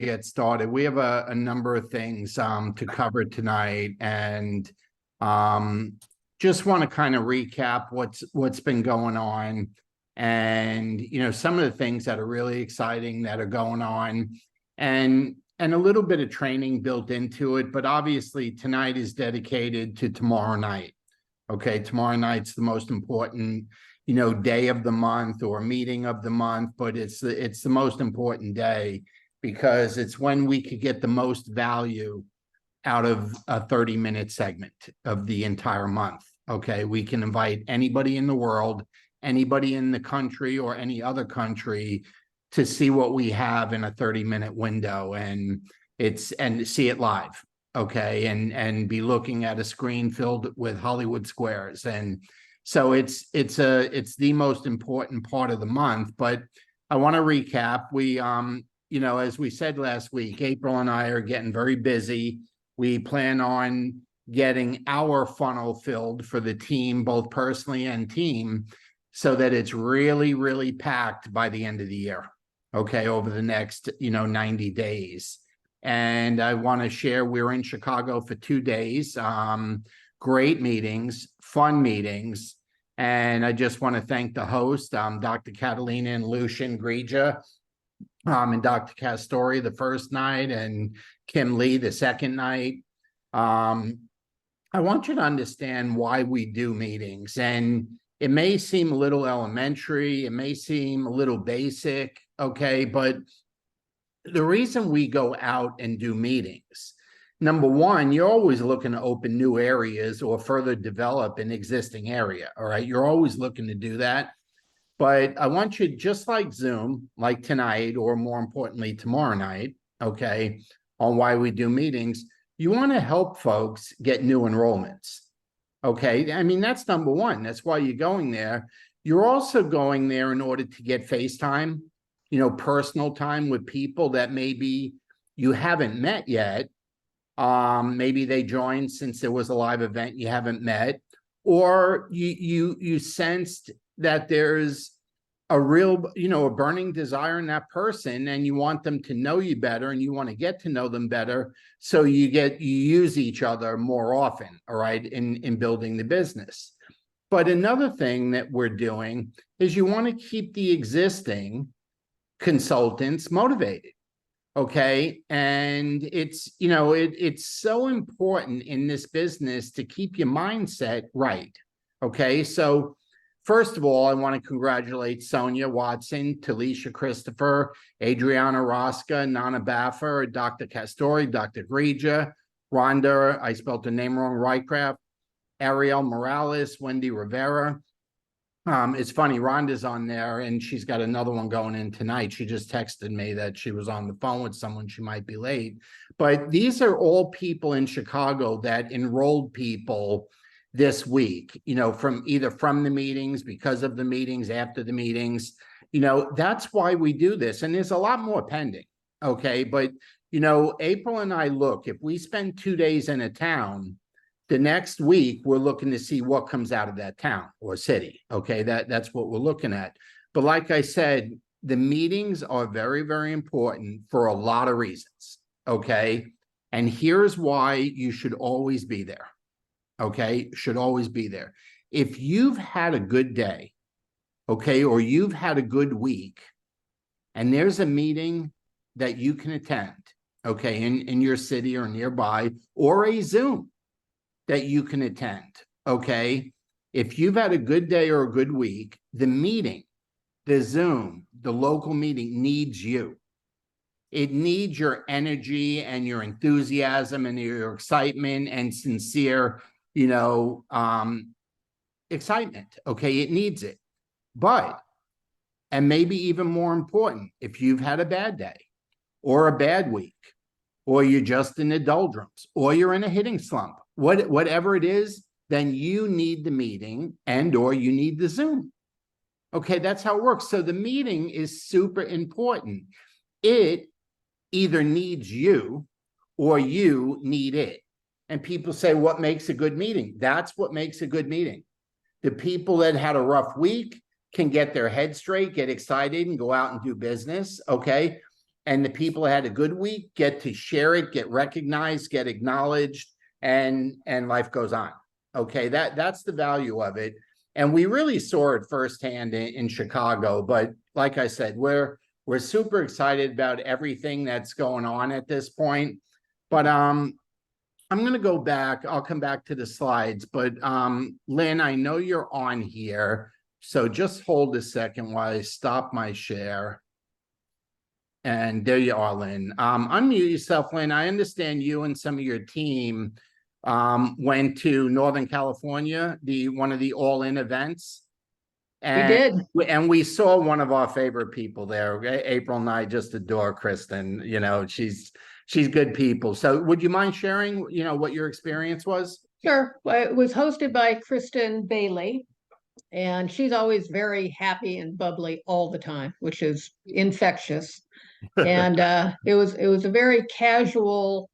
get started. We have a number of things to cover tonight, and just want to kind of recap what's been going on, and some of the things that are really exciting that are going on, and a little bit of training built into it. But obviously tonight is dedicated to tomorrow night. Okay, tomorrow night's the most important day of the month or meeting of the month, but it's the most important day because it's when we could get the most value out of a 30-minute segment of the entire month. Okay, we can invite anybody in the world, anybody in the country or any other country to see what we have in a 30-minute window, and see it live. Okay, and be looking at a screen filled with Hollywood squares. And so it's the most important part of the month. But I want to recap. We as we said last week, April and I are getting very busy. We plan on getting our funnel filled for the team, both personally and team, so that it's really, really packed by the end of the year. Okay, over the next 90 days. And I want to share, we're in Chicago for 2 days. Great meetings, fun meetings. And I just want to thank the host, Dr. Catalina and Lucian Grija, and Dr. Castori the first night, and Kim Lee the second night. I want you to understand why we do meetings. And it may seem a little elementary, it may seem a little basic, okay, but the reason we go out and do meetings, number one, you're always looking to open new areas or further develop an existing area, all right? You're always looking to do that. But I want you, just like Zoom, like tonight, or more importantly, tomorrow night, okay, on why we do meetings, you want to help folks get new enrollments, okay? I mean, that's number one. That's why you're going there. You're also going there in order to get FaceTime, personal time with people that maybe you haven't met yet. Maybe they joined since there was a live event you haven't met, or you sensed that there's a real, a burning desire in that person, and you want them to know you better, and you want to get to know them better, so you use each other more often, all right, in building the business. But another thing that we're doing is you want to keep the existing consultants motivated. Okay, and it's so important in this business to keep your mindset right. Okay, so first of all, I want to congratulate Sonia Watson, Talisha Christopher, Adriana Rosca, Nana Baffer, Dr. Castori, Dr. Grija, Rhonda, I spelled her name wrong, Rycraft, Ariel Morales, Wendy Rivera. It's funny, Rhonda's on there, and she's got another one going in tonight. She just texted me that she was on the phone with someone. She might be late. But these are all people in Chicago that enrolled people this week, from the meetings, because of the meetings, after the meetings. That's why we do this. And there's a lot more pending, okay? But, April and I look, if we spend 2 days in a town, the next week, we're looking to see what comes out of that town or city, okay? That's what we're looking at. But like I said, the meetings are very, very important for a lot of reasons, okay? And here's why you should always be there, okay? Should always be there. If you've had a good day, okay, or you've had a good week, and there's a meeting that you can attend, okay, in your city or nearby, or a Zoom that you can attend, okay? If you've had a good day or a good week, the meeting, the Zoom, the local meeting needs you. It needs your energy and your enthusiasm and your excitement and sincere, excitement, okay? It needs it. But, and maybe even more important, if you've had a bad day or a bad week, or you're just in the doldrums, or you're in a hitting slump, whatever it is, then you need the meeting or you need the Zoom. Okay, that's how it works. So the meeting is super important. It either needs you or you need it. And people say, what makes a good meeting? That's what makes a good meeting. The people that had a rough week can get their head straight, get excited, and go out and do business, okay? and the people that had a good week get to share it, get recognized, get acknowledged, and life goes on. Okay, that's the value of it. And we really saw it firsthand in Chicago. But like I said, we're super excited about everything that's going on at this point. But I'm going to go back. I'll come back to the slides. But Lynn, I know you're on here. So just hold a second while I stop my share. And there you are, Lynn. Unmute yourself, Lynn. I understand you and some of your team went to Northern California, one of the all-in events. And We did. And we saw one of our favorite people there. April and I just adore Kristen. You know, she's good people. So would you mind sharing, you know, what your experience was? Sure. Well, it was hosted by Kristen Bailey, and she's always very happy and bubbly all the time, which is infectious. And it was a very casual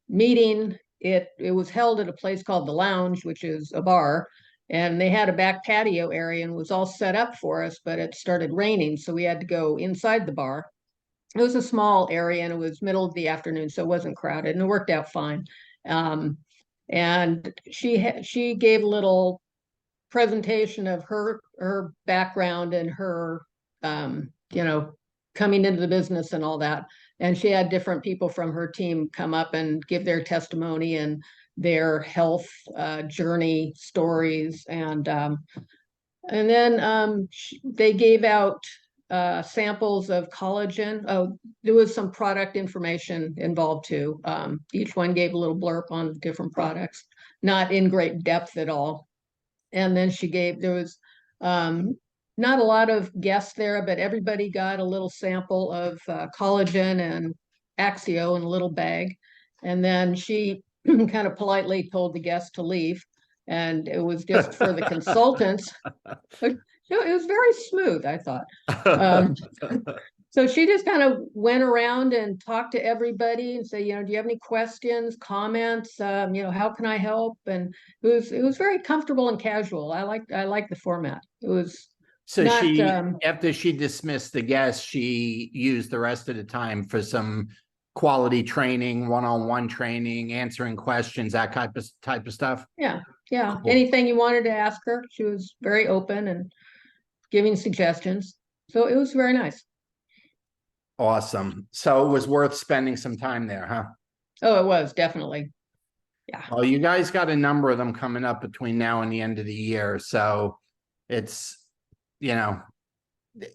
meeting. It was held at a place called the Lounge, which is a bar, and they had a back patio area and was all set up for us, but it started raining, so we had to go inside the bar. It was a small area and it was middle of the afternoon, so it wasn't crowded, and it worked out fine. And she gave a little presentation of her background and her you know, coming into the business and all that. And she had different people from her team come up and give their testimony and their health journey stories. And then they gave out samples of collagen. Oh, there was some product information involved too. Each one gave a little blurb on different products, not in great depth at all. And then there was not a lot of guests there, but everybody got a little sample of collagen and Axio in a little bag. And then she kind of politely told the guests to leave. And it was just for the consultants. It was very smooth, I thought. So she just kind of went around and talked to everybody and say, you know, do you have any questions, comments? You know, how can I help? And it was very comfortable and casual. I like the format. It was So not, after she dismissed the guests, she used the rest of the time for some quality training, one-on-one training, answering questions, that type of stuff. yeah. Cool. Cool. Anything you wanted to ask her, she was very open and giving suggestions. So it was very nice. Awesome. So it was worth spending some time there, huh? Oh, it was definitely. Yeah. Well, you guys got a number of them coming up between now and the end of the year. So it's, you know,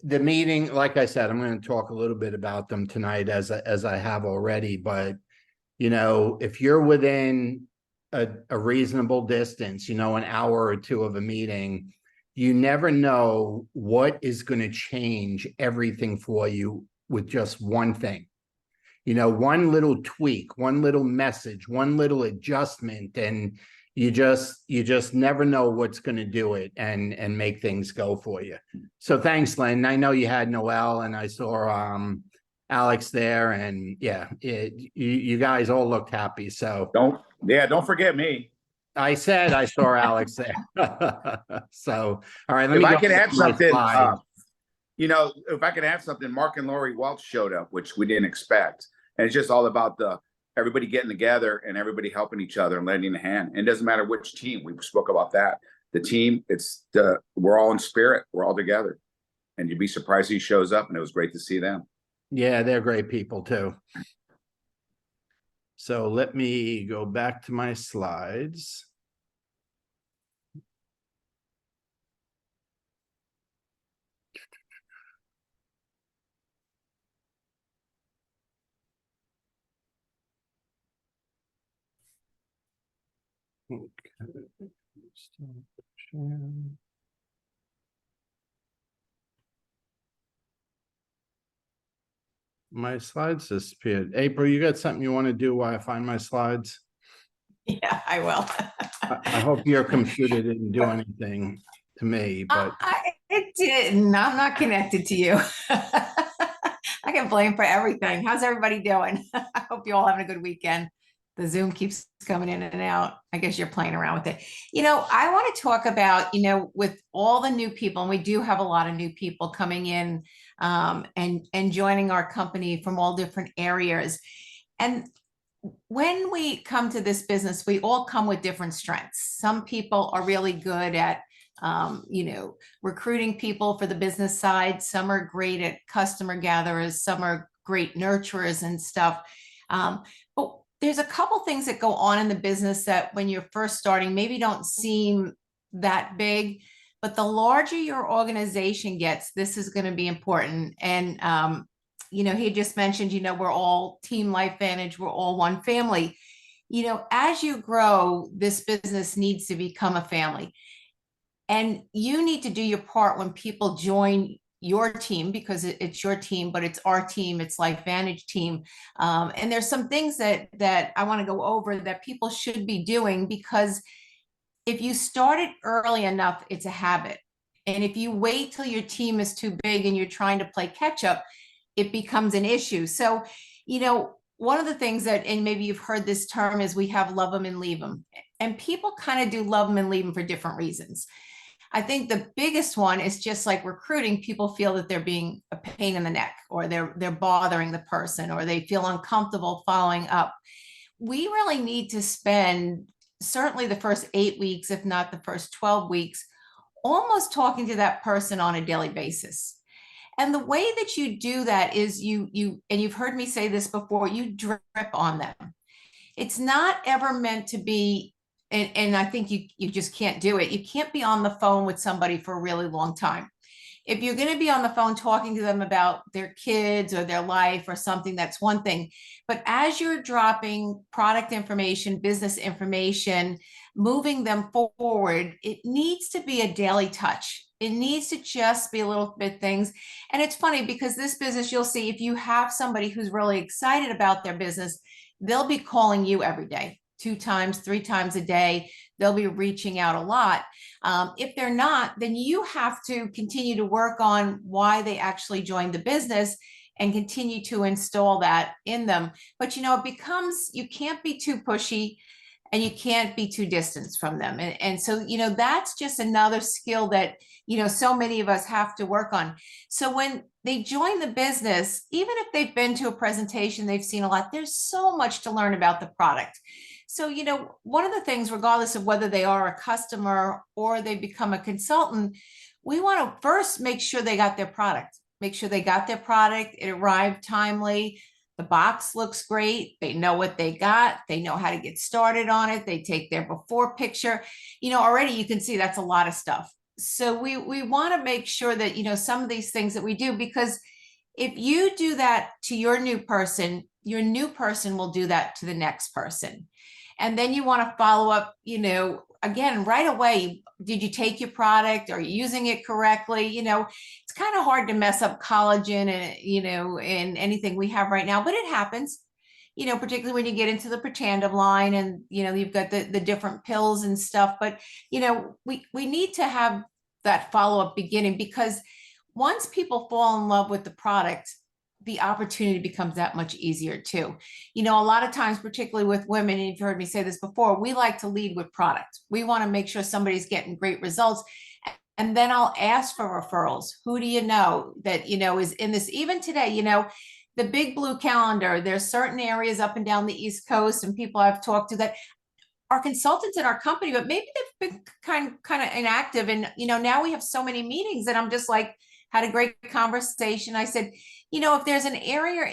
the meeting, like I said, I'm going to talk a little bit about them tonight as I have already, but you know, if you're within a reasonable distance, you know, an hour or two of a meeting, you never know what is going to change everything for you with just one thing. You know, one little tweak, one little message, one little adjustment, and you just never know what's going to do it and make things go for you. So thanks, Lynn. I know you had Noel and I saw Alex there, and yeah, you guys all looked happy. So don't forget me. I said I saw Alex there. So all right, if I could add something, you know, if I could add something, Mark and Lori Welch showed up, which we didn't expect, and it's just all about everybody getting together and everybody helping each other and lending a hand. And it doesn't matter which team. We spoke about that. The team, we're all in spirit. We're all together, and you'd be surprised he shows up. And it was great to see them. Yeah, they're great people too. So let me go back to my slides. Okay. My slides disappeared. April, you got something you want to do while I find my slides? Yeah, I will. I hope your computer didn't do anything to me, but it didn't. I'm not connected to you. I get blamed for everything. How's everybody doing? I hope you all having a good weekend. The Zoom keeps coming in and out. I guess you're playing around with it. You know, I want to talk about, you know, with all the new people, and we do have a lot of new people coming in and joining our company from all different areas. And when we come to this business, we all come with different strengths. Some people are really good at, recruiting people for the business side. Some are great at customer gatherers. Some are great nurturers and stuff. But there's a couple things that go on in the business that when you're first starting, maybe don't seem that big, but the larger your organization gets, this is going to be important. And, he just mentioned, we're all Team LifeVantage, we're all one family. As you grow, this business needs to become a family. And you need to do your part when people join your team, because it's your team, but it's our team, it's LifeVantage team. And there's some things that I want to go over that people should be doing, because if you start it early enough, it's a habit. And if you wait till your team is too big and you're trying to play catch up, it becomes an issue. So, one of the things that, and maybe you've heard this term, is we have love them and leave them. And people kind of do love them and leave them for different reasons. I think the biggest one is just like recruiting. People feel that they're being a pain in the neck, or they're bothering the person, or they feel uncomfortable following up. We really need to spend certainly the first 8 weeks, if not the first 12 weeks, almost talking to that person on a daily basis. And the way that you do that is and you've heard me say this before, you drip on them. It's not ever meant to be, and I think you just can't do it. You can't be on the phone with somebody for a really long time. If you're going to be on the phone talking to them about their kids or their life or something, that's one thing. But as you're dropping product information, business information, moving them forward, it needs to be a daily touch. It needs to just be a little bit things. And it's funny because this business, you'll see, if you have somebody who's really excited about their business, they'll be calling you every day, 2 times, 3 times a day. They'll be reaching out a lot. If they're not, then you have to continue to work on why they actually joined the business and continue to install that in them. But, it becomes, you can't be too pushy and you can't be too distant from them. And so, that's just another skill that, so many of us have to work on. So when they join the business, even if they've been to a presentation, they've seen a lot, there's so much to learn about the product. So, one of the things, regardless of whether they are a customer or they become a consultant, we want to first make sure they got their product, it arrived timely. The box looks great. They know what they got. They know how to get started on it. They take their before picture. Already you can see that's a lot of stuff. So we want to make sure that, some of these things that we do, because if you do that to your new person will do that to the next person. And then you want to follow up, again, right away. Did you take your product? Are you using it correctly? It's kind of hard to mess up collagen and, in anything we have right now, but it happens, particularly when you get into the Protandim line and, you've got the different pills and stuff. But, we need to have that follow-up beginning, because once people fall in love with the product, the opportunity becomes that much easier too. A lot of times, particularly with women, and you've heard me say this before, we like to lead with product. We want to make sure somebody's getting great results. And then I'll ask for referrals. Who do you know that, is in this? Even today, the big blue calendar, there's certain areas up and down the East Coast and people I've talked to that are consultants in our company, but maybe they've been kind of inactive. And, now we have so many meetings and I'm just like, had a great conversation. I said, if there's an area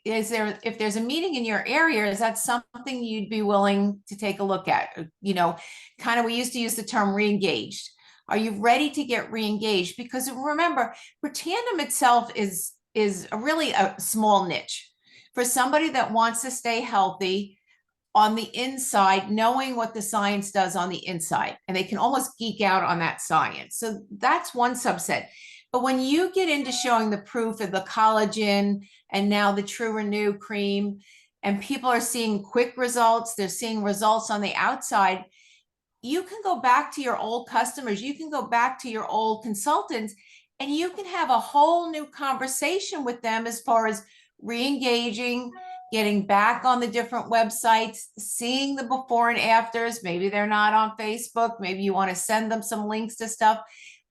if there's a meeting in your area, is that something you'd be willing to take a look at? Kind of, we used to use the term re-engaged. Are you ready to get re-engaged? Because remember, Protandim itself is really a small niche for somebody that wants to stay healthy on the inside, knowing what the science does on the inside, and they can almost geek out on that science. So that's one subset. But when you get into showing the proof of the collagen and now the TrueRenew cream, and people are seeing quick results, they're seeing results on the outside, you can go back to your old customers, you can go back to your old consultants, and you can have a whole new conversation with them as far as re-engaging, getting back on the different websites, seeing the before and afters. Maybe they're not on Facebook. Maybe you want to send them some links to stuff.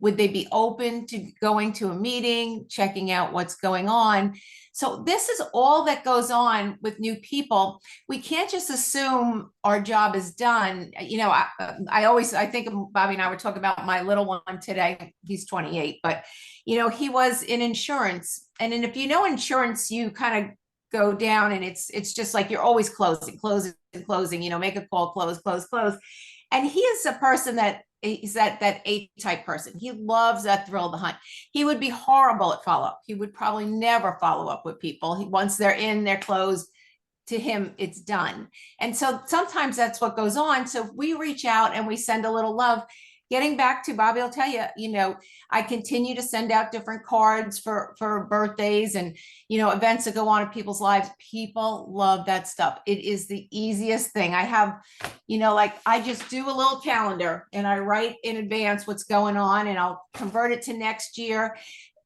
Would they be open to going to a meeting, checking out what's going on? So this is all that goes on with new people. We can't just assume our job is done. You know, I think Bobby and I were talking about my little one today. He's 28, but you know, he was in insurance. And if you know insurance, you kind of go down and it's just like you're always closing, you know, make a call, close. And he is a person that is that A-type person. He loves that thrill of the hunt. He would be horrible at follow-up. He would probably never follow up with people. Once they're in, they're closed, to him, it's done. And so sometimes that's what goes on. So we reach out and we send a little love. Getting back to Bobby, I'll tell you, you know, I continue to send out different cards for birthdays and, you know, events that go on in people's lives. People love that stuff. It is the easiest thing. I have, you know, like I just do a little calendar and I write in advance what's going on and I'll convert it to next year.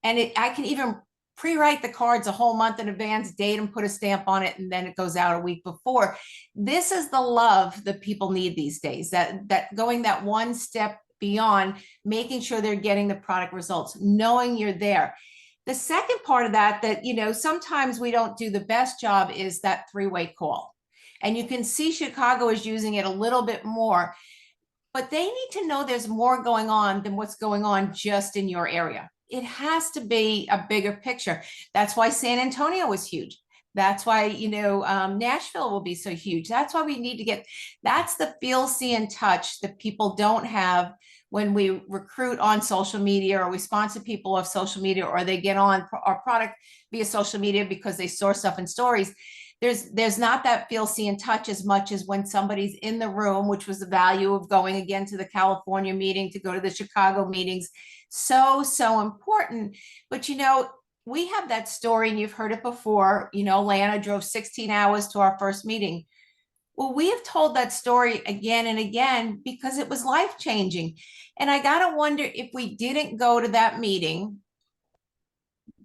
And I can even pre-write the cards a whole month in advance, date them, put a stamp on it, and then it goes out a week before. This is the love that people need these days, that going that one step beyond, making sure they're getting the product results, knowing you're there. The second part of that, you know, sometimes we don't do the best job is that three-way call. And you can see Chicago is using it a little bit more, but they need to know there's more going on than what's going on just in your area. It has to be a bigger picture. That's why San Antonio was huge. That's why, you know, Nashville will be so huge. That's why we need to get, that's the feel, see, and touch that people don't have when we recruit on social media or we sponsor people off social media or they get on our product via social media because they saw stuff in stories. There's not that feel, see, and touch as much as when somebody's in the room, which was the value of going again to the California meeting, to go to the Chicago meetings. So important. But, you know, we have that story and you've heard it before. You know, Lana drove 16 hours to our first meeting. Well, we have told that story again and again because it was life-changing. And I got to wonder if we didn't go to that meeting,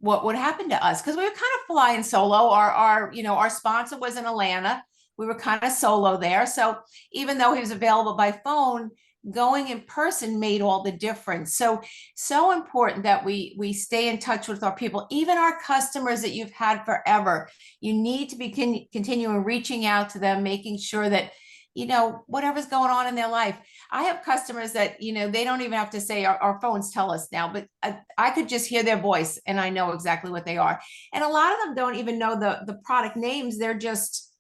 what would happen to us? Because we were kind of flying solo. Our sponsor was in Atlanta. We were kind of solo there. So even though he was available by phone, going in person made all the difference. So important that we stay in touch with our people, even our customers that you've had forever. You need to be continuing reaching out to them, making sure that, you know, whatever's going on in their life. I have customers that, you know, they don't even have to say our phones tell us now, but I could just hear their voice and I know exactly what they are. And a lot of them don't even know the product names. They're just,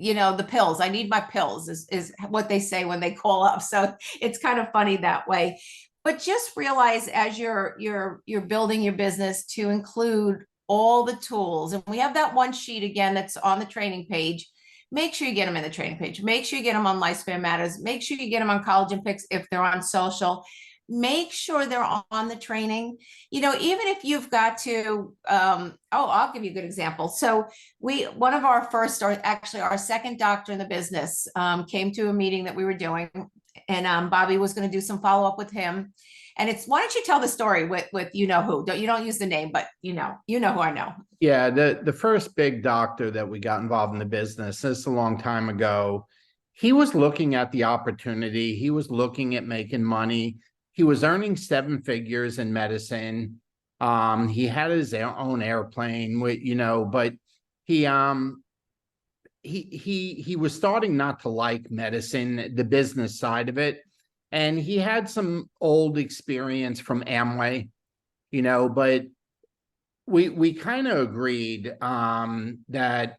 you know, the pills. I need my pills is what they say when they call up. So it's kind of funny that way. But just realize as you're building your business to include all the tools. And we have that one sheet again that's on the training page. Make sure you get them in the training page. Make sure you get them on Lifespan Matters. Make sure you get them on Collagen Picks if they're on social. Make sure they're on the training. You know, even if you've got to, I'll give you a good example. So one of our first, or actually our second doctor in the business came to a meeting that we were doing, and Bobby was going to do some follow-up with him. And why don't you tell the story with you know who? You don't use the name, but you know who I know. Yeah, the first big doctor that we got involved in the business, this is a long time ago. He was looking at the opportunity. He was looking at making money. He was earning 7 figures in medicine. He had his own airplane, you know, but he was starting not to like medicine, the business side of it. And he had some old experience from Amway, you know, but we kind of agreed that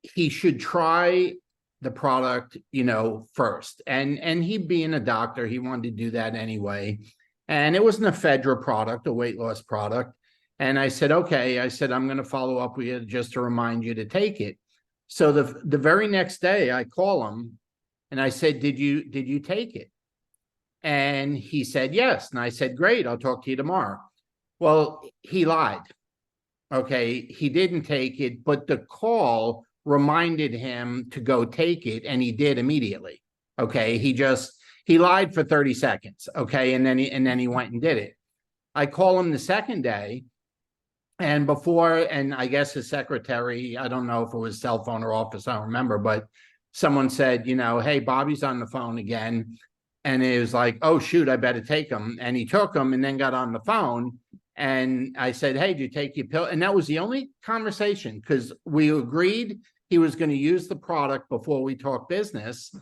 he should try the product, you know, first. And he being a doctor, he wanted to do that anyway. And it was an ephedra product, a weight loss product. And I said, okay, I'm going to follow up with you just to remind you to take it. So the very next day I call him and I said, did you take it? And he said, yes. And I said, great, I'll talk to you tomorrow. Well, he lied. Okay, he didn't take it, but the call reminded him to go take it, and he did immediately. Okay, he lied for 30 seconds. Okay, and then he went and did it. I call him the second day, and I guess his secretary, I don't know if it was cell phone or office, I don't remember, but someone said, you know, hey, Bobby's on the phone again. And it was like, oh, shoot, I better take them. And he took them and then got on the phone. And I said, hey, do you take your pill? And that was the only conversation because we agreed he was going to use the product before we talked business.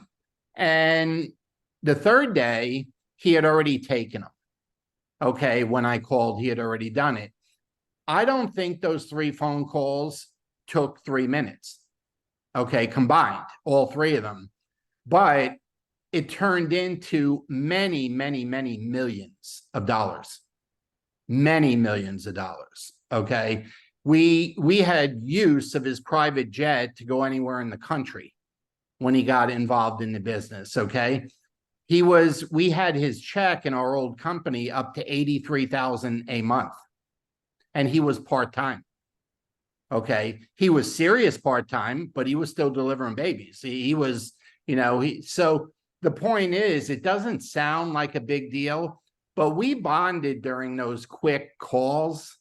And the third day, he had already taken them. Okay, when I called, he had already done it. I don't think those 3 phone calls took 3 minutes. Okay, combined, all 3 of them. But it turned into many, many, many millions of dollars. Many millions of dollars. Okay. We had use of his private jet to go anywhere in the country when he got involved in the business. Okay. We had his check in our old company up to $83,000 a month. And he was part-time. Okay. He was serious part-time, but he was still delivering babies. He was, so the point is, it doesn't sound like a big deal, but we bonded during those quick calls,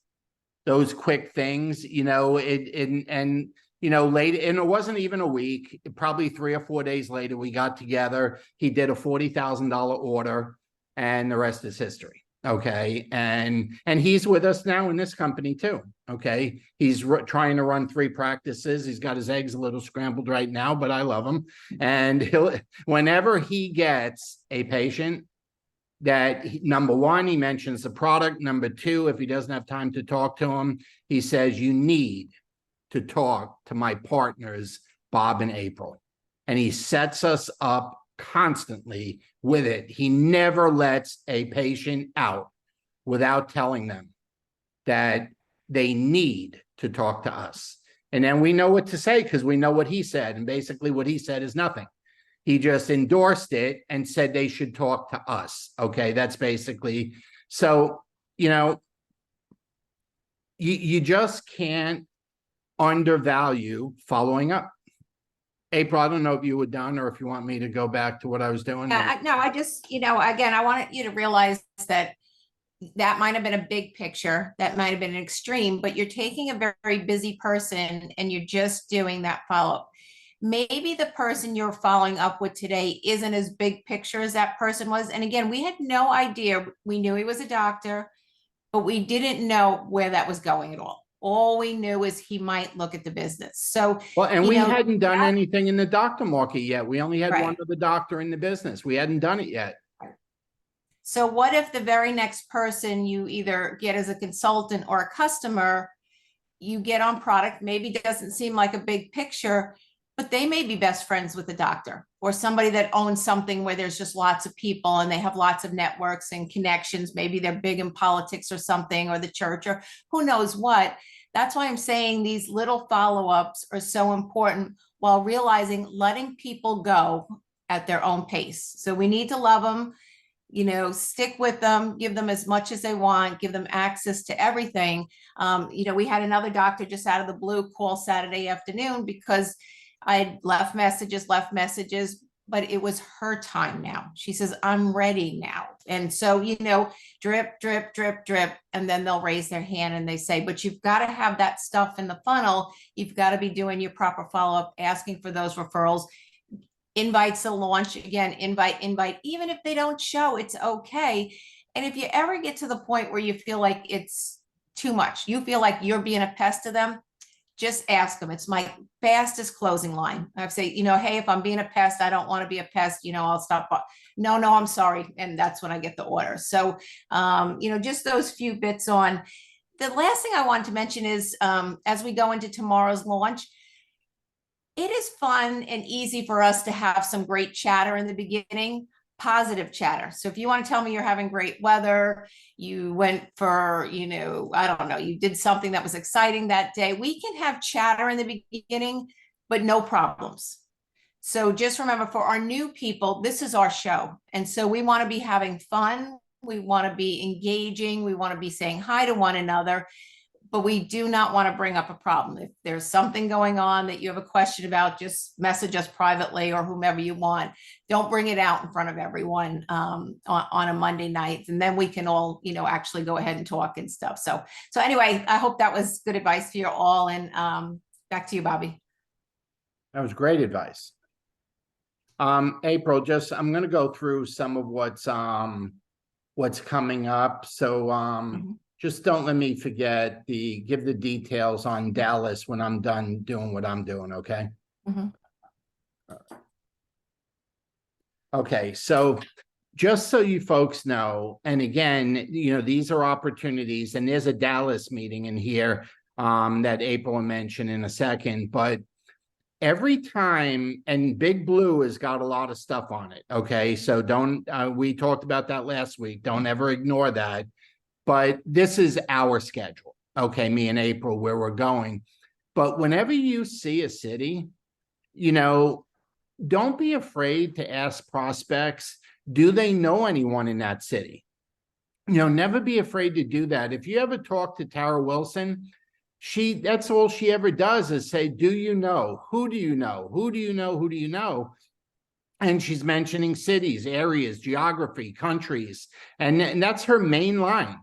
those quick things, late, and it wasn't even a week, probably 3 or 4 days later, we got together. He did a $40,000 order and the rest is history. Okay. And he's with us now in this company too. Okay. He's trying to run 3 practices. He's got his eggs a little scrambled right now, but I love him. And whenever he gets a patient that number 1, he mentions the product. Number 2, if he doesn't have time to talk to him, he says, you need to talk to my partners, Bob and April. And he sets us up constantly with it. He never lets a patient out without telling them that they need to talk to us. And then we know what to say because we know what he said. And basically what he said is nothing. He just endorsed it and said they should talk to us. Okay, that's basically, so, you just can't undervalue following up. April, I don't know if you were done or if you want me to go back to what I was doing. No, I just, again, I wanted you to realize that might have been a big picture, that might have been an extreme, but you're taking a very busy person and you're just doing that follow-up. Maybe the person you're following up with today isn't as big picture as that person was. And again, we had no idea. We knew he was a doctor, but we didn't know where that was going at all. All we knew is he might look at the business. So, well, and we hadn't done anything in the doctor market yet. We only had one other doctor in the business. We hadn't done it yet. So what if the very next person you either get as a consultant or a customer, you get on product, maybe doesn't seem like a big picture, but they may be best friends with the doctor or somebody that owns something where there's just lots of people and they have lots of networks and connections. Maybe they're big in politics or something, or the church, or who knows what. That's why I'm saying these little follow-ups are so important, while realizing letting people go at their own pace. So we need to love them, stick with them, give them as much as they want, give them access to everything. We had another doctor just out of the blue call Saturday afternoon because I left messages, but it was her time now. She says, I'm ready now. And so, drip, drip, drip, drip. And then they'll raise their hand and they say, but you've got to have that stuff in the funnel. You've got to be doing your proper follow-up, asking for those referrals, invites to launch. Again, invite. Even if they don't show, it's okay. And if you ever get to the point where you feel like it's too much, you feel like you're being a pest to them, just ask them. It's my fastest closing line. I say, hey, if I'm being a pest, I don't want to be a pest, I'll stop. No, I'm sorry. And that's when I get the order. So, just those few bits on. The last thing I want to mention is, as we go into tomorrow's launch, it is fun and easy for us to have some great chatter in the beginning, positive chatter. So if you want to tell me you're having great weather, you went for, I don't know, you did something that was exciting that day, we can have chatter in the beginning, but no problems. So just remember, for our new people, this is our show. And so we want to be having fun. We want to be engaging. We want to be saying hi to one another. But we do not want to bring up a problem. If there's something going on that you have a question about, just message us privately or whomever you want. Don't bring it out in front of everyone on a Monday night. And then we can all, actually go ahead and talk and stuff. So anyway, I hope that was good advice for you all. And back to you, Bobby. That was great advice. April, I'm gonna go through some of what's coming up. So, Mhm. just don't let me forget give the details on Dallas when I'm done doing what I'm doing, okay? Mhm. Okay, so just so you folks know, and again, these are opportunities, and there's a Dallas meeting in here that April will mention in a second, but every time, and Big Blue has got a lot of stuff on it, okay? So don't, we talked about that last week. Don't ever ignore that. But this is our schedule, okay? Me and April, where we're going. But whenever you see a city, don't be afraid to ask prospects, do they know anyone in that city? Never be afraid to do that. If you ever talk to Tara Wilson, that's all she ever does is say, do you know? Who do you know? Who do you know? Who do you know? And she's mentioning cities, areas, geography, countries. And that's her main line.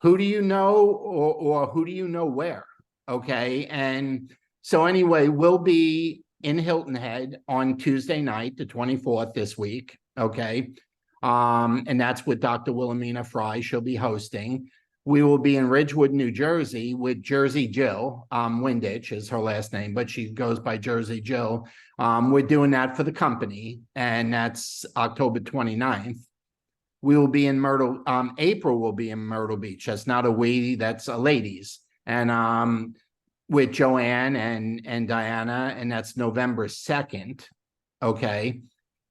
Who do you know, or who do you know where? Okay. And so anyway, we'll be in Hilton Head on Tuesday night, the 24th this week. Okay. And that's with Dr. Wilhelmina Fry. She'll be hosting. We will be in Ridgewood, New Jersey with Jersey Jill. Winditch is her last name, but she goes by Jersey Jill. We're doing that for the company, and that's October 29th. We will be in Myrtle. April will be in Myrtle Beach. That's not a we, that's a ladies. And with Joanne and Diana, and that's November 2nd. Okay.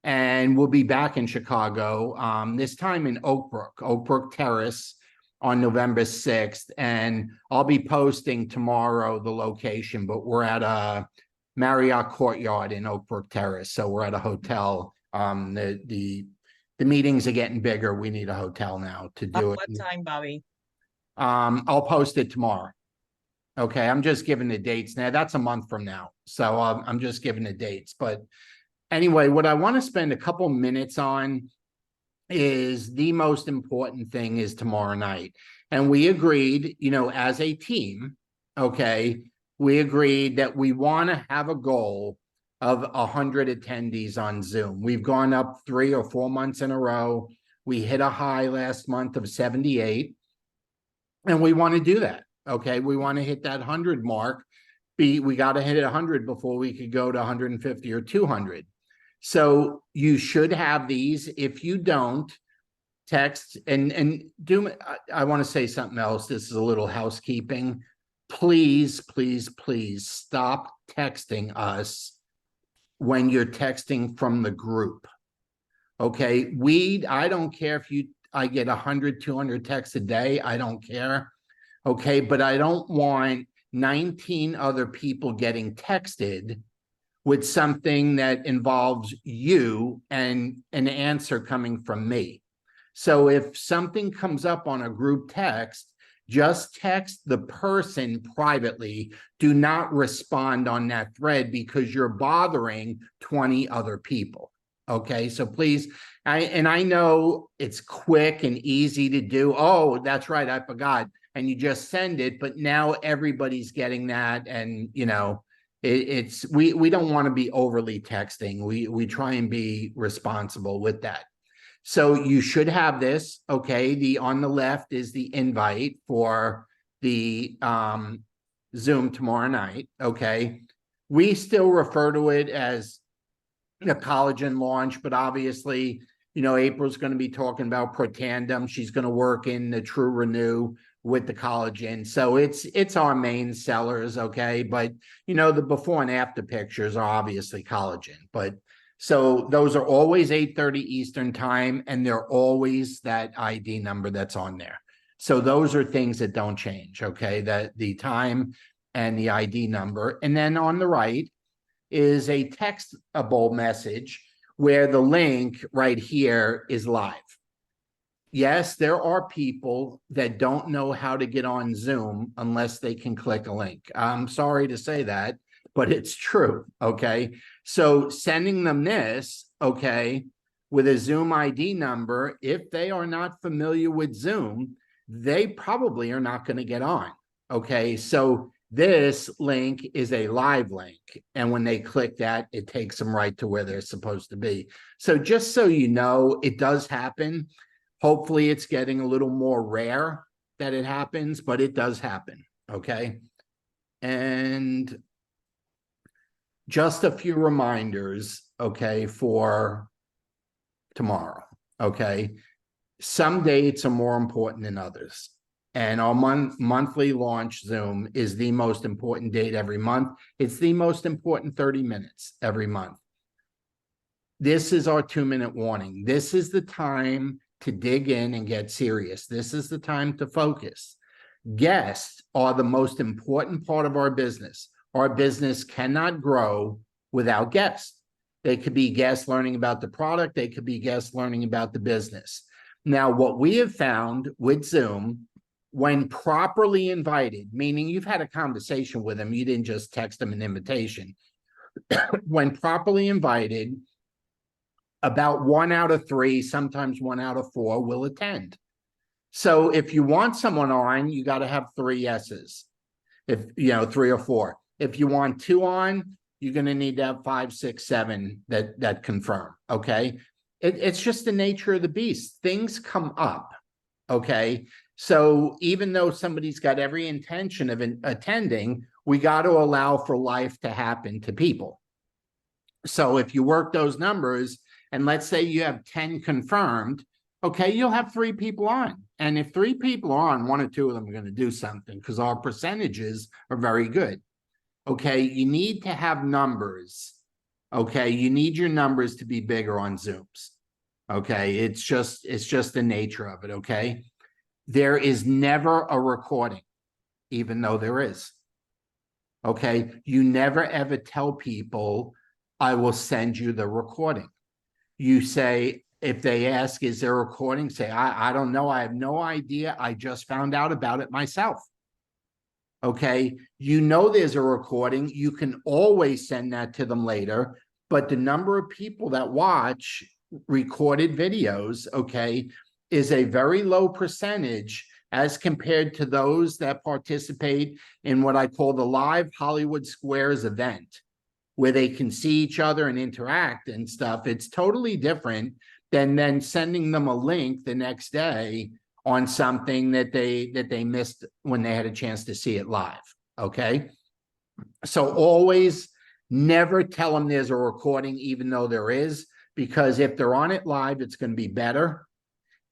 And we'll be back in Chicago, this time in Oak Brook Terrace on November 6th. And I'll be posting tomorrow the location, but we're at a Marriott Courtyard in Oak Brook Terrace. So we're at a hotel. The meetings are getting bigger. We need a hotel now to do it. What time, Bobby? I'll post it tomorrow. Okay, I'm just giving the dates now. That's a month from now. So I'm just giving the dates. But anyway, what I want to spend a couple minutes on is the most important thing is tomorrow night. And we agreed, as a team, okay, we agreed that we want to have a goal of 100 attendees on Zoom. We've gone up 3 or 4 months in a row. We hit a high last month of 78. And we want to do that. Okay. We want to hit that 100 mark. We got to hit 100 before we could go to 150 or 200. So you should have these. If you don't, text and do. I want to say something else. This is a little housekeeping. Please, please, please stop texting us when you're texting from the group. Okay. I don't care if I get 100, 200 texts a day. I don't care. Okay. But I don't want 19 other people getting texted with something that involves you and an answer coming from me. So if something comes up on a group text, just text the person privately. Do not respond on that thread because you're bothering 20 other people. Okay, so please, I know it's quick and easy to do. Oh, that's right, I forgot. And you just send it, but now everybody's getting that. And we don't want to be overly texting. We try and be responsible with that. So you should have this, okay? On the left is the invite for the Zoom tomorrow night, okay? We still refer to it as the collagen launch, but obviously, April's going to be talking about Protandim. She's going to work in the True Renew with the collagen. So it's our main sellers, okay? But, the before and after pictures are obviously collagen, but so those are always 8:30 Eastern time, and they're always that ID number that's on there. So those are things that don't change, okay? That the time and the ID number. And then on the right is a textable message where the link right here is live. Yes, there are people that don't know how to get on Zoom unless they can click a link. I'm sorry to say that, but it's true, okay? So sending them this, okay, with a Zoom ID number, if they are not familiar with Zoom, they probably are not going to get on, okay? So This link is a live link. And when they click that, it takes them right to where they're supposed to be. So just so you know, it does happen. Hopefully it's getting a little more rare that it happens, but it does happen. Okay. And just a few reminders, okay, for tomorrow. Okay. Some dates are more important than others. And our monthly launch Zoom is the most important date every month. It's the most important 30 minutes every month. This is our 2-minute warning. This is the time to dig in and get serious. This is the time to focus. Guests are the most important part of our business. Our business cannot grow without guests. They could be guests learning about the product. They could be guests learning about the business. Now, what we have found with Zoom, when properly invited, meaning you've had a conversation with them, you didn't just text them an invitation. When properly invited, about 1 out of 3, sometimes 1 out of 4 will attend. So if you want someone on, you got to have 3 yeses. If, 3 or 4. If you want 2 on, you're going to need to have 5, 6, 7 that confirm. Okay. It's just the nature of the beast. Things come up. Okay. So even though somebody's got every intention of attending, we got to allow for life to happen to people. So if you work those numbers, and let's say you have 10 confirmed, okay, you'll have 3 people on. And if 3 people are on, 1 or 2 of them are going to do something because our percentages are very good. Okay, you need to have numbers. Okay, you need your numbers to be bigger on Zooms. Okay, it's just the nature of it. Okay, there is never a recording, even though there is. Okay, you never ever tell people, I will send you the recording. You say, if they ask, is there a recording? Say, I don't know. I have no idea. I just found out about it myself. Okay, there's a recording. You can always send that to them later. But the number of people that watch recorded videos, okay, is a very low percentage as compared to those that participate in what I call the live Hollywood Squares event, where they can see each other and interact and stuff. It's totally different than then sending them a link the next day on something that they missed when they had a chance to see it live. Okay. So always never tell them there's a recording, even though there is, because if they're on it live, it's going to be better.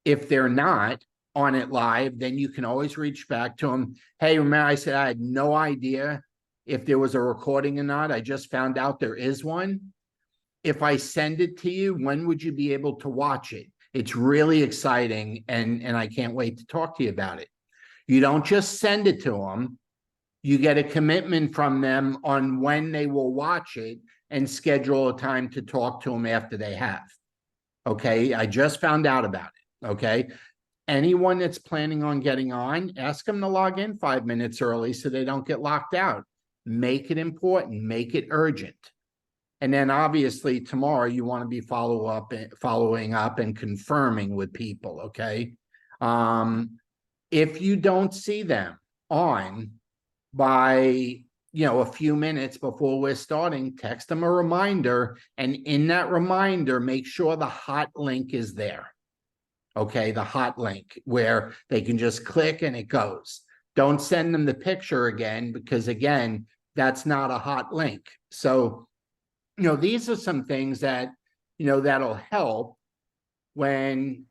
If they're not on it live, then you can always reach back to them. Hey, remember I said I had no idea if there was a recording or not. I just found out there is one. If I send it to you, when would you be able to watch it? It's really exciting, and I can't wait to talk to you about it. You don't just send it to them. You get a commitment from them on when they will watch it and schedule a time to talk to them after they have. Okay, I just found out about it. Okay, anyone that's planning on getting on, ask them to log in 5 minutes early so they don't get locked out. Make it important, make it urgent. And then obviously tomorrow you want to be following up and confirming with people. Okay. If you don't see them on by, a few minutes before we're starting, text them a reminder. And in that reminder, make sure the hot link is there. Okay. The hot link where they can just click and it goes. Don't send them the picture again, because again, that's not a hot link. So, these are some things that, that'll help when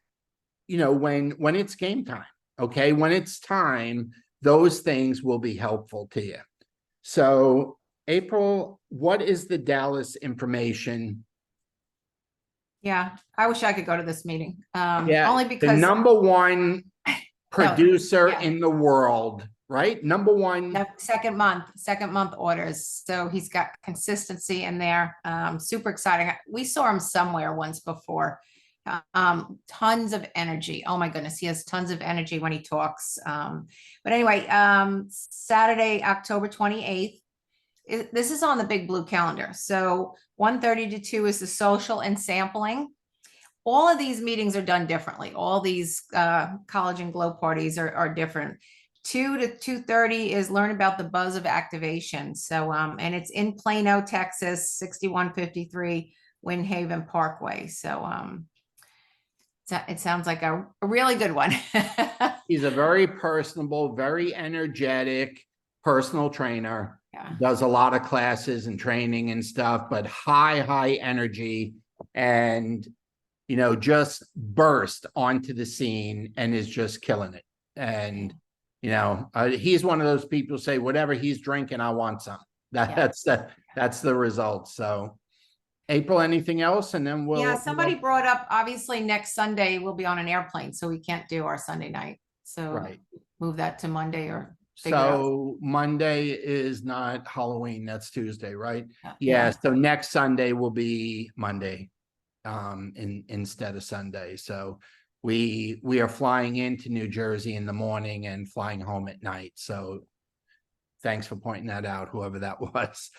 it's game time. Okay. When it's time, those things will be helpful to you. So April, what is the Dallas information? Yeah, I wish I could go to this meeting. Yeah, Only the because number 1 producer yeah. in the world, right? Number 1. no, second month orders. So he's got consistency in there. Super exciting. We saw him somewhere once before. Tons of energy. Oh my goodness, he has tons of energy when he talks. But anyway, Saturday, October 28th. This is on the Big Blue calendar. So 1:30 to 2 is the social and sampling. All of these meetings are done differently. All these college and glow parties are different. 2 to 2:30 is learn about the buzz of activation. So, and it's in Plano, Texas, 6153 Windhaven Parkway. So, it sounds like a really good one. He's a very personable, very energetic personal trainer. Yeah. Does a lot of classes and training and stuff, but high energy and, you know, just burst onto the scene and is just killing it. And, you know, he's one of those people who say, whatever he's drinking, I want some. Yeah. That's the result. So April, anything else? And then we'll. Yeah, somebody brought up, obviously next Sunday we'll be on an airplane, so we can't do our Sunday night. So Right. move that to Monday or figure out. So Monday is not Halloween, that's Tuesday, right? Yeah. Yeah, so next Sunday will be Monday, instead of Sunday. So we are flying into New Jersey in the morning and flying home at night. So thanks for pointing that out, whoever that was.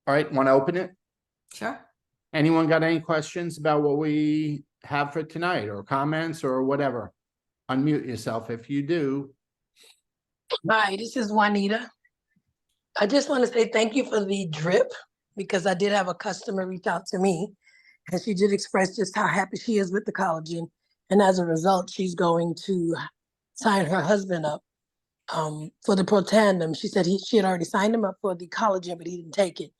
All right, want to open it? Sure. Anyone got any questions about what we have for tonight or comments or whatever? Unmute yourself if you do. Hi, this is Juanita. I just want to say thank you for the drip because I did have a customer reach out to me and she did express just how happy she is with the collagen. And as a result, she's going to sign her husband up for the Protandim. She said she had already signed him up for the collagen, but he didn't take it.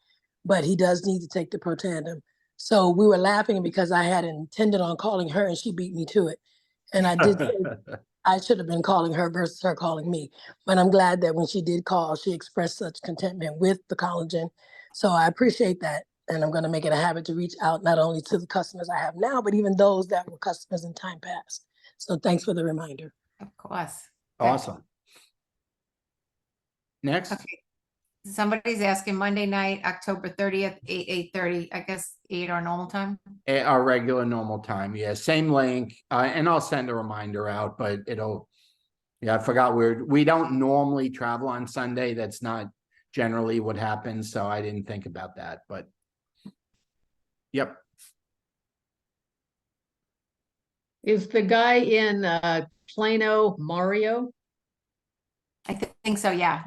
But he does need to take the Protandim. So we were laughing because I had intended on calling her and she beat me to it. And I did say I should have been calling her versus her calling me. But I'm glad that when she did call, she expressed such contentment with the collagen. So I appreciate that. And I'm going to make it a habit to reach out not only to the customers I have now, but even those that were customers in time past. So thanks for the reminder. Of course. Awesome. Next. Okay. Somebody's asking Monday night, October 30th, 8:30, I guess 8 our normal time. Our regular normal time, yeah, same link, and I'll send a reminder out, but it'll, yeah, I forgot we don't normally travel on Sunday. That's not generally what happens, so I didn't think about that, but yep. Is the guy in Plano Mario? I think so. Yeah.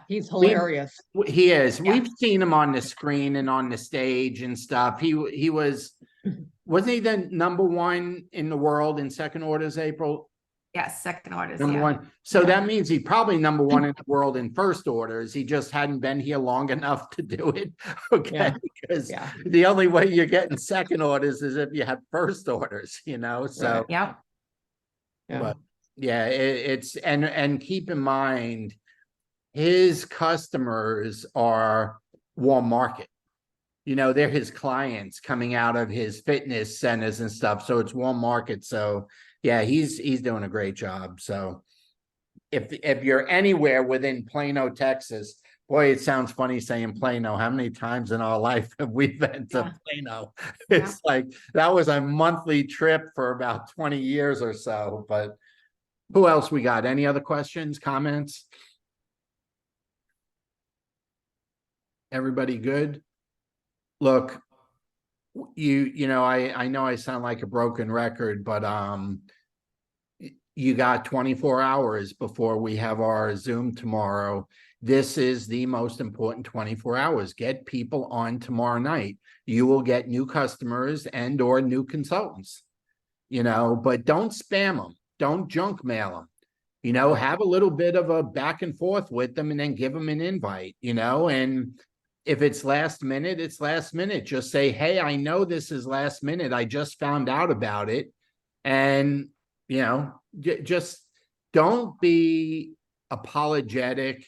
He's hilarious. He is. Yeah. We've seen him on the screen and on the stage and stuff. He wasn't he the number one in the world in second orders, April? Yes. Second orders. Number Yeah. one. So that means he's probably number one in the world in first orders. He just hadn't been here long enough to do it. Okay. Yeah. Because Yeah. the only way you're getting second orders is if you have first orders, you know, so. Yeah. Yeah. But yeah, it's, and keep in mind, his customers are warm market. You know, they're his clients coming out of his fitness centers and stuff. So it's warm market. So yeah, he's doing a great job. So if you're anywhere within Plano, Texas, boy, it sounds funny saying Plano. How many times in our life have we been to Plano? It's like that was a monthly trip for about 20 years or so. But who else we got? Any other questions, comments? Everybody good? Look, you know, I know I sound like a broken record, but you got 24 hours before we have our Zoom tomorrow. This is the most important 24 hours. Get people on tomorrow night. You will get new customers and or new consultants, you know, but don't spam them. Don't junk mail them. You know, have a little bit of a back and forth with them and then give them an invite, you know, and if it's last minute, it's last minute. Just say, hey, I know this is last minute. I just found out about it. And, you know, just don't be apologetic.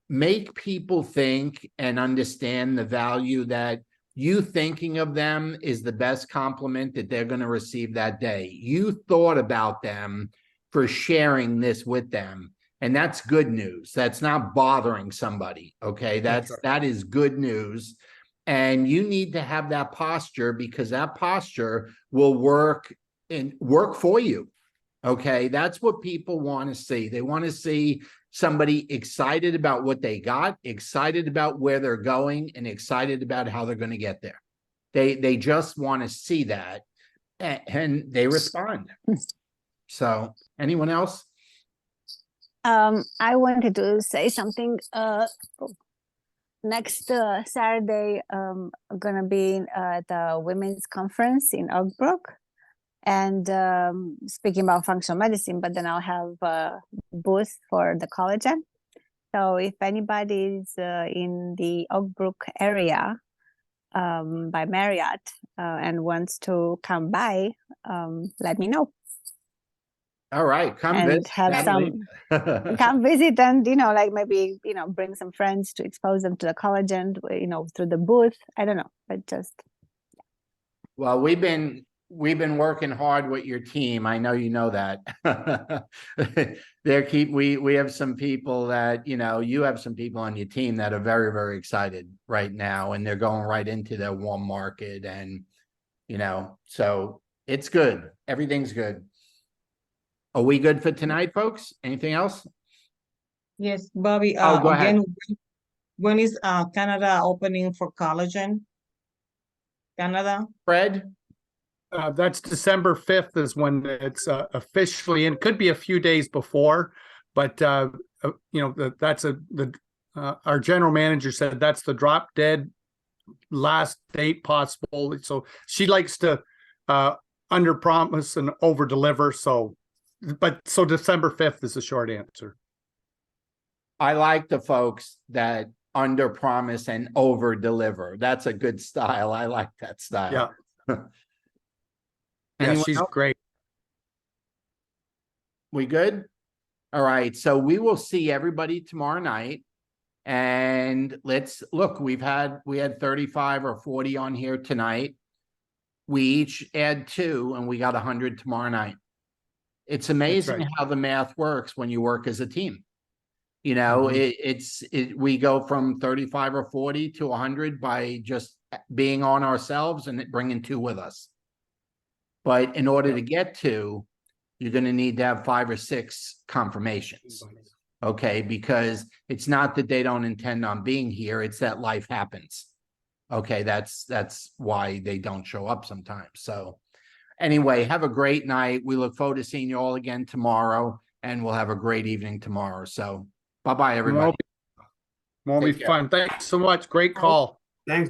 Make people think and understand the value that you thinking of them is the best compliment that they're going to receive that day. You thought about them for sharing this with them. And that's good news. That's not bothering somebody. Okay. That is good news. And you need to have that posture because that posture will work for you. Okay. That's what people want to see. They want to see somebody excited about what they got, excited about where they're going, and excited about how they're going to get there. They just want to see that and they respond. So anyone else? I wanted to say something. Next Saturday, I'm gonna be at the women's conference in Oak Brook, and speaking about functional medicine. But then I'll have a booth for the collagen. So if anybody is in the Oak Brook area by Marriott and wants to come by, let me know All right, come and visit. have Natalie. some. Come visit and like maybe bring some friends to expose them to the collagen through the booth. I don't know, but just Well, we've been working hard with your team. I know you know that. We have some people that, you have some people on your team that are very, very excited right now, and they're going right into their warm market, and so it's good. Everything's good. Are we good for tonight, folks? Anything else? Yes, Bobby, Oh, go ahead. again, when is Canada opening for collagen? Canada? Fred? That's December 5th is when it's officially, and it could be a few days before, but that's our general manager said that's the drop dead last date possible. So she likes to under promise and over deliver. So December 5th is the short answer. I like the folks that under promise and over deliver. That's a good style. I like that style. Yeah. Anyone She's else? great. We good? All right. So we will see everybody tomorrow night. And let's look, we had 35 or 40 on here tonight. We each add 2 and we got 100 tomorrow night. It's amazing right. how the math works when you work as a team. We go from 35 or 40 to 100 by just being on ourselves and bringing 2 with us. But in order to get to, you're going to need to have 5 or 6 confirmations. Okay, because it's not that they don't intend on being here, it's that life happens. Okay, that's why they don't show up sometimes. So anyway, have a great night. We look forward to seeing you all again tomorrow, and we'll have a great evening tomorrow. So bye-bye, everybody. Won't be Take care. fun. Thanks so much. Great call. Thanks.